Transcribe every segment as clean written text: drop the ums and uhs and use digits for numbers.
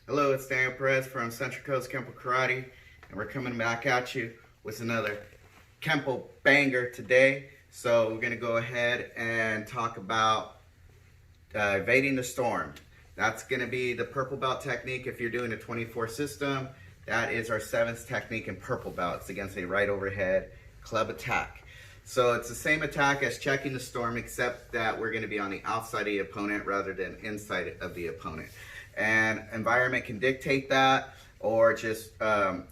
Hello, it's Daniel Perez from Central Coast Kenpo Karate, and we're coming back at you with another Kenpo banger today. So we're going to go ahead and talk about evading the storm. That's going to be the purple belt technique if you're doing a 24 system. That is our 7th technique in purple belt. It's against a right overhead club attack. So it's the same attack as checking the storm, except that we're going to be on the outside of the opponent rather than inside of the opponent. And environment can dictate that, or just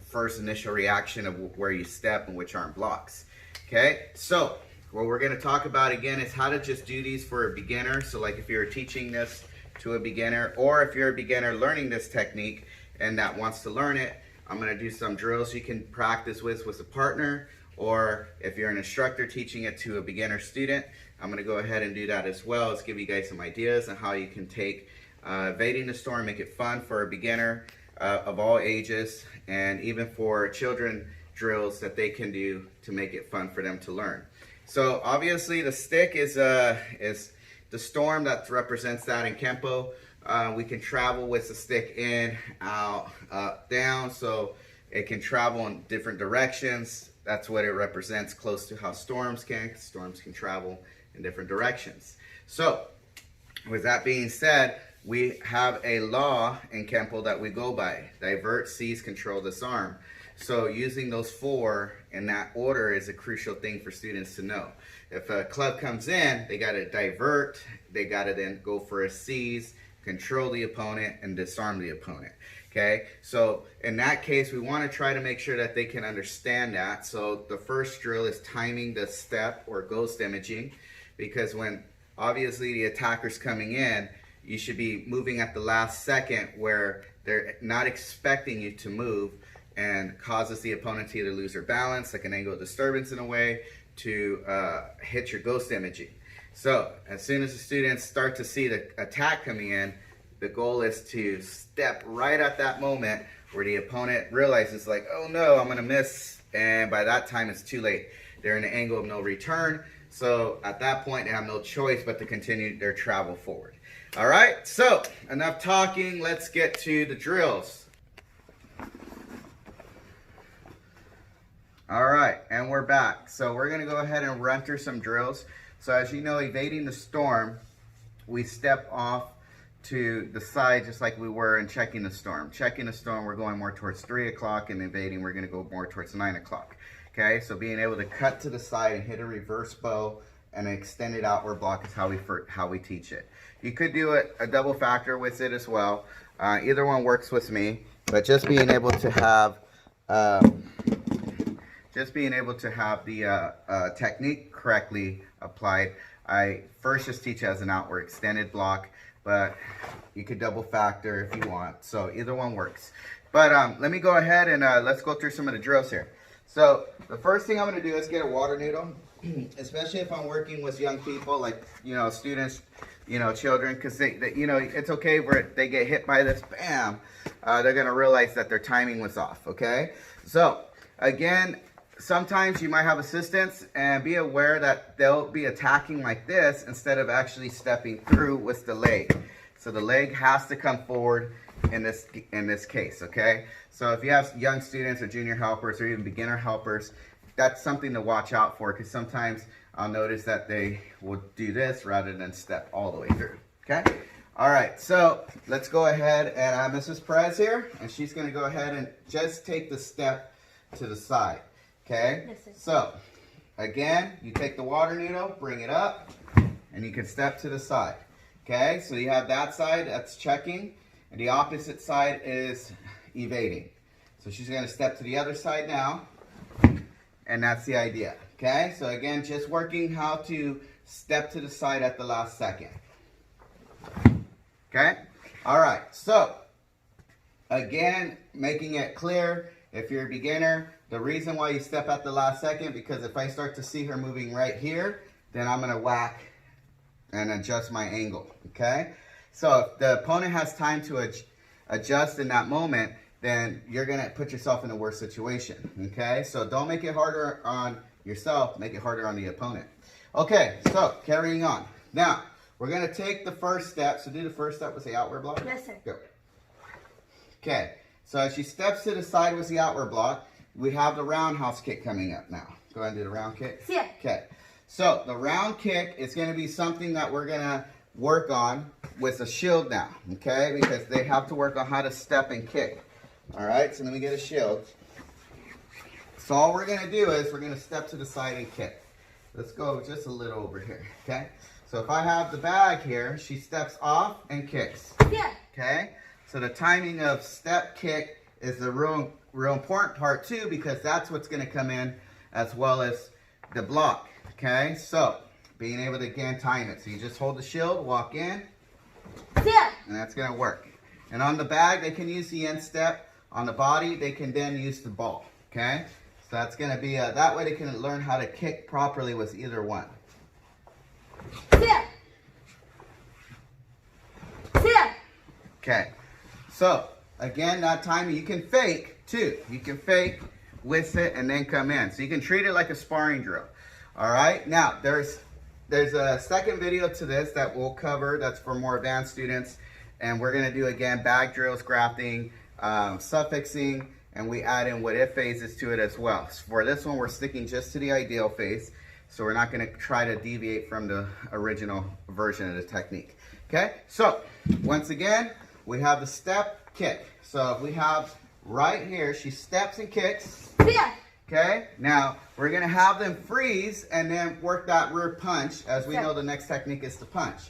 first initial reaction of where you step and which arm blocks. Okay, so what we're going to talk about again is how to just do these for a beginner. So like if you're teaching this to a beginner, or if you're a beginner learning this technique and that wants to learn it, I'm going to do some drills you can practice with a partner, or if you're an instructor teaching it to a beginner student, I'm going to go ahead and do that as well. Let's give you guys some ideas on how you can take evading the storm, make it fun for a beginner of all ages, and even for children, drills that they can do to make it fun for them to learn. So obviously the stick is the storm that represents that in Kenpo. We can travel with the stick in, out, up, down, so it can travel in different directions. That's what it represents, close to how storms can. Storms can travel in different directions. So with that being said, we have a law in Kenpo that we go by: divert, seize, control, disarm. So using those 4 in that order is a crucial thing for students to know. If a club comes in, they got to divert, they got to then go for a seize, control the opponent, and disarm the opponent. Okay, so in that case, we want to try to make sure that they can understand that. So the first drill is timing the step or ghost imaging, because when obviously the attacker's coming in, you should be moving at the last second where they're not expecting you to move, and causes the opponent to either lose their balance, like an angle of disturbance in a way, to hit your ghost imaging. So as soon as the students start to see the attack coming in, the goal is to step right at that moment where the opponent realizes like, oh no, I'm gonna miss, and by that time it's too late. They're in an angle of no return, so at that point they have no choice but to continue their travel forward. All right, so enough talking, let's get to the drills. All right, and we're back. So we're gonna go ahead and run through some drills. So as you know, evading the storm, we step off to the side just like we were in checking the storm. Checking the storm, we're going more towards 3 o'clock, and evading, we're gonna go more towards 9 o'clock. Okay, so being able to cut to the side and hit a reverse bow and an extended outward block is how we teach it. You could do a double factor with it as well. Either one works with me, but just being able to have the technique correctly applied, I first just teach as an outward extended block, but you could double factor if you want. So either one works. But let me go ahead and let's go through some of the drills here. So the first thing I'm going to do is get a water noodle, especially if I'm working with young people, like, students, children, because it's okay where they get hit by this, bam, they're going to realize that their timing was off. Okay, so again, sometimes you might have assistants, and be aware that they'll be attacking like this instead of actually stepping through with the leg. So the leg has to come forward in this case. Okay, so if you have young students or junior helpers or even beginner helpers, that's something to watch out for, because sometimes I'll notice that they will do this rather than step all the way through. Okay, all right, so let's go ahead, and I have Mrs. Perez here, and she's going to go ahead and just take the step to the side. Okay, so again, you take the water noodle, bring it up, and you can step to the side. Okay, so you have that side, that's checking, and the opposite side is evading. So she's going to step to the other side now, and that's the idea. Okay, so again, just working how to step to the side at the last second. Okay, all right, so again, making it clear, if you're a beginner, the reason why you step at the last second, because if I start to see her moving right here, then I'm going to whack and adjust my angle. Okay, so if the opponent has time to adjust in that moment, then you're gonna put yourself in a worse situation, okay? So don't make it harder on yourself, make it harder on the opponent. Okay, so carrying on. Now, we're gonna take the first step. So do the first step with the outward block. Yes, sir. Go. Okay, so as she steps to the side with the outward block, we have the roundhouse kick coming up now. Go ahead and do the round kick. Yeah. Okay, so the round kick is gonna be something that we're gonna work on with a shield now, okay? Because they have to work on how to step and kick. All right, so let me get a shield. So all we're gonna do is we're gonna step to the side and kick. Let's go just a little over here, okay? So if I have the bag here, she steps off and kicks. Yeah. Okay? So the timing of step kick is the real important part too, because that's what's gonna come in as well as the block, okay? So being able to again time it. So you just hold the shield, walk in, Yeah. and that's gonna work. And on the bag, they can use the end step. On the body, they can then use the ball, okay? So that's gonna be, that way they can learn how to kick properly with either one. Yeah. Yeah. Okay, so again, that time you can fake too. You can fake with it and then come in. So you can treat it like a sparring drill. All right, now there's a second video to this that we'll cover that's for more advanced students. And we're gonna do again bag drills, grafting, suffixing, and we add in what if phases to it as well. So for this one, we're sticking just to the ideal phase. So we're not gonna try to deviate from the original version of the technique. Okay, so once again, we have the step kick. So if we have right here, she steps and kicks. Yeah. Okay, now we're gonna have them freeze and then work that rear punch. As we know, the next technique is to punch.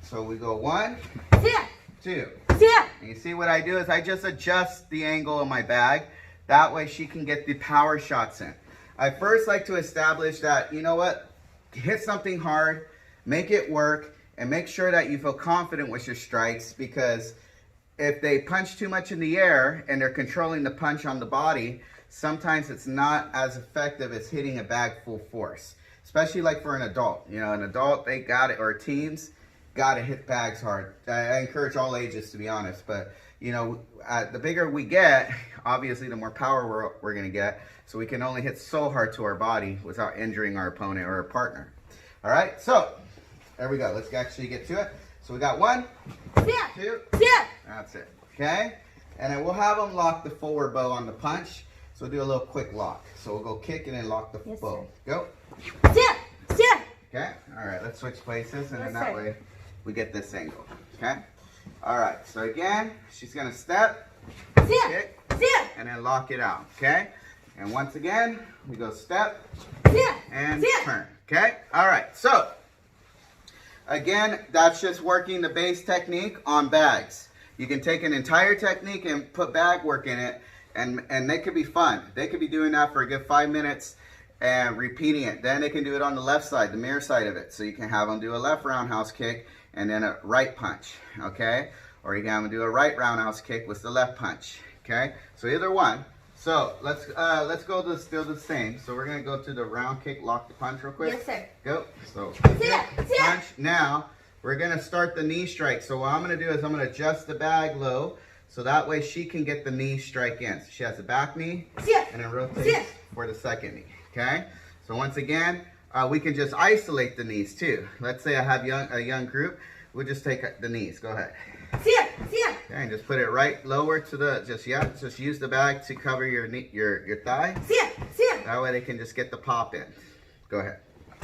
So we go 1, Yeah. 2. Yeah. And you see what I do is I just adjust the angle of my bag. That way she can get the power shots in. I first like to establish that, you know what, hit something hard, make it work, and make sure that you feel confident with your strikes, because if they punch too much in the air and they're controlling the punch on the body, sometimes it's not as effective as hitting a bag full force. Especially like for an adult. You know, an adult, they got it, or teens, got to hit bags hard. I encourage all ages, to be honest, but you know, the bigger we get, obviously the more power we're going to get, so we can only hit so hard to our body without injuring our opponent or our partner. All right, so there we go. Let's actually get to it. So we got 1, Yeah. 2, Yeah. that's it, okay? And then we'll have them lock the forward bow on the punch. So we'll do a little quick lock. So we'll go kick and then lock the bow. Go. Yeah. Yeah. Okay, all right, let's switch places, and then Yes, that sir. way we get this angle, okay? All right, so again, she's gonna step, Yeah. kick, Yeah. and then lock it out, okay? And once again, we go step Yeah. and Yeah. turn, okay? All right, so again, that's just working the base technique on bags. You can take an entire technique and put bag work in it, and they could be fun. They could be doing that for a good 5 minutes and repeating it. Then they can do it on the left side, the mirror side of it. So you can have them do a left roundhouse kick and then a right punch, okay? Or you can have them do a right roundhouse kick with the left punch, okay? So either one. So let's go to still the same. So we're gonna go to the round kick, lock the punch real quick. Yes, sir. Go. So Yeah. Yeah. punch. Now we're gonna start the knee strike. So what I'm gonna do is I'm gonna adjust the bag low, so that way she can get the knee strike in. So she has the back knee, Yeah. and then rotates Yeah. for the second knee. Okay. So once again, we can just isolate the knees too. Let's say I have a young group. We'll just take the knees. Go ahead. Yeah. Yeah. Okay, and just put it right lower to the just use the bag to cover your knee, your thigh. Yeah. Yeah. That way they can just get the pop in. Go ahead.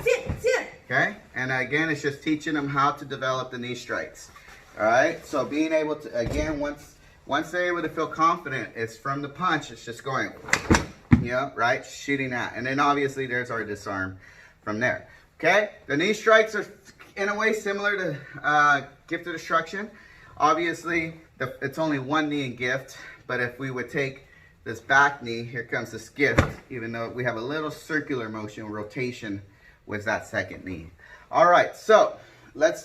Yeah. Yeah. Okay, and again, it's just teaching them how to develop the knee strikes. All right, so being able to, again, once they're able to feel confident, it's from the punch, it's just going, yeah, right, shooting that. And then obviously there's our disarm from there. Okay, the knee strikes are in a way similar to gift of destruction. Obviously, it's only one knee in gift, but if we would take this back knee, here comes this gift, even though we have a little circular motion, rotation with that second knee. All right, so let's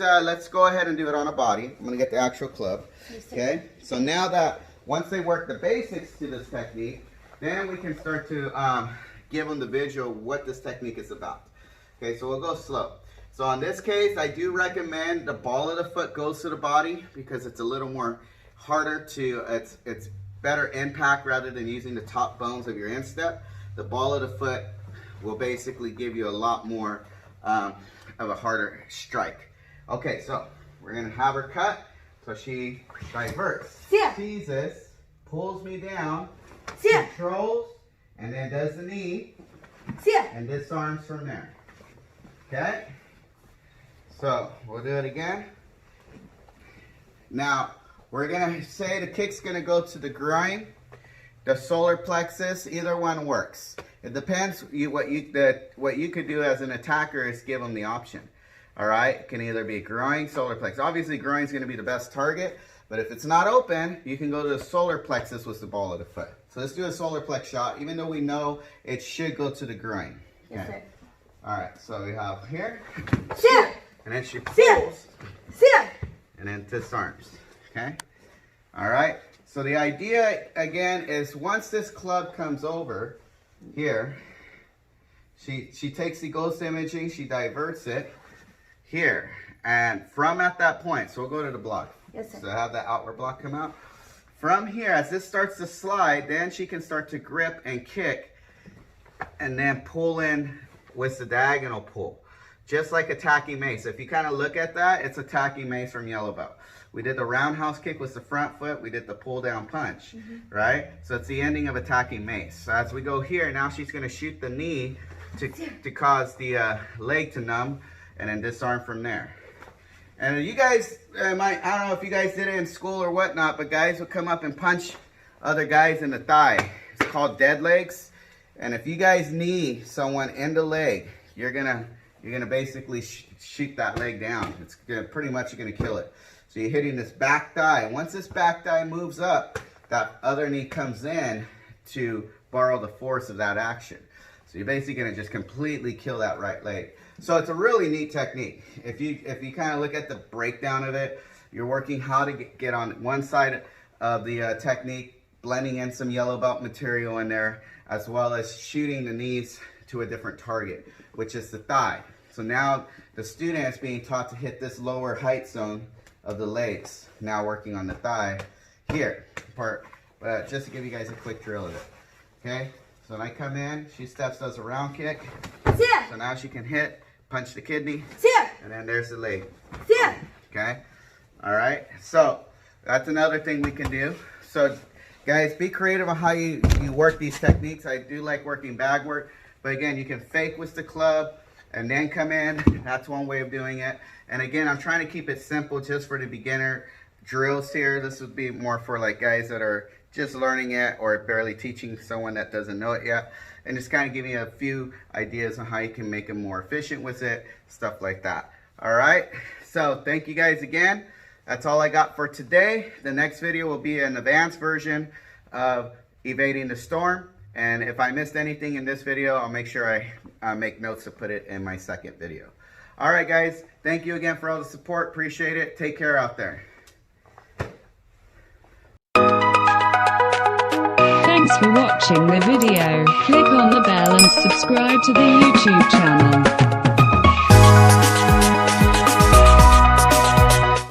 go ahead and do it on a body. I'm gonna get the actual club. Okay, so now that once they work the basics to this technique, then we can start to give them the visual what this technique is about. Okay, so we'll go slow. So in this case, I do recommend the ball of the foot goes to the body because it's a little more harder to, it's better impact rather than using the top bones of your instep. The ball of the foot will basically give you a lot more of a harder strike. Okay, so we're gonna have her cut so she diverts, seizes, pulls me down, controls, and then does the knee, and disarms from there. Okay? So we'll do it again. Now, we're gonna say the kick's gonna go to the groin, the solar plexus, either one works. It depends. What you could do as an attacker is give them the option. All right, it can either be groin, solar plexus. Obviously, groin's gonna be the best target, but if it's not open, you can go to the solar plexus with the ball of the foot. So let's do a solar plex shot, even though we know it should go to the groin. Okay. Yes, all right, so we have here, and then she pulls, and then disarms. Okay. All right. So the idea again is once this club comes over here, she takes the ghost imaging, she diverts it here, and from at that point, so we'll go to the block. Yes, sir. So have that outward block come out. From here, as this starts to slide, then she can start to grip and kick, and then pull in with the diagonal pull, just like attacking mace. If you kind of look at that, it's attacking mace from yellow belt. We did the roundhouse kick with the front foot. We did the pull down punch, right? So it's the ending of attacking mace. So as we go here, now she's going to shoot the knee to cause the leg to numb and then disarm from there. And you guys I don't know if you guys did it in school or whatnot, but guys will come up and punch other guys in the thigh. It's called dead legs. And if you guys knee someone in the leg, you're gonna basically shoot that leg down. It's pretty much you're gonna kill it. So you're hitting this back thigh. And once this back thigh moves up, that other knee comes in to borrow the force of that action. So you're basically gonna just completely kill that right leg. So it's a really neat technique. If you kind of look at the breakdown of it, you're working how to get on one side of the technique, blending in some yellow belt material in there, as well as shooting the knees to a different target, which is the thigh. So now the student is being taught to hit this lower height zone of the legs, now working on the thigh here part, but just to give you guys a quick drill of it. Okay, so when I come in, she steps, does a round kick, so now she can hit, punch the kidney, and then there's the leg. Okay, all right, so that's another thing we can do. So guys, be creative on how you work these techniques. I do like working bag work, but again, you can fake with the club and then come in. That's one way of doing it. And again, I'm trying to keep it simple just for the beginner drills here. This would be more for like guys that are just learning it or barely teaching someone that doesn't know it yet. And just kind of giving you a few ideas on how you can make them more efficient with it, stuff like that. All right, so thank you guys again. That's all I got for today. The next video will be an advanced version of evading the storm. And if I missed anything in this video, I'll make sure I make notes to put it in my second video. All right, guys. Thank you again for all the support. Appreciate it. Take care out there. Thanks for watching the video. Click on the bell and subscribe to the YouTube channel.